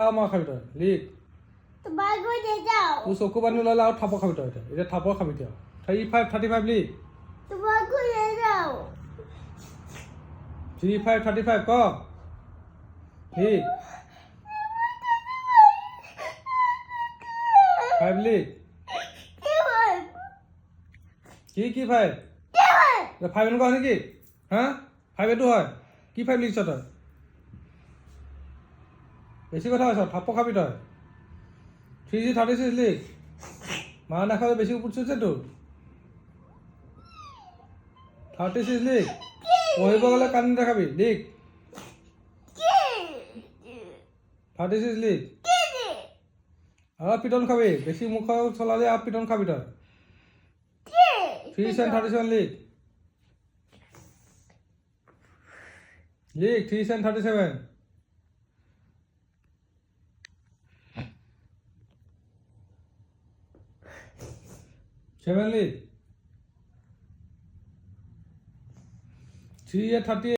মাৰ খাবি তই লিখ তোৰ চকু পানী ওলালে আৰু থাপৰ খাবি তই এতিয়া থাপৰ খাবি তই 35 লিখ 35 ক লিখ 5 লিখ কি 5 5 এনেকুৱা হয় নেকি হা 5 এইটো হয় কি 5 লিখিছ তই বেছি কথা কৈছ থাপৰ খাবি তই 36 লিখ মাৰ নাখালে বেছি পুছিছে তোৰ 36 লিখ পঢ়িব গ'লে কান্দি দেখাবি লিখ 36 লিখ আৰু পিটন খাবি বেছি মুখ চলালে আৰু পিটন খাবি তই 37 লিখ 37 7 লিখ 3 38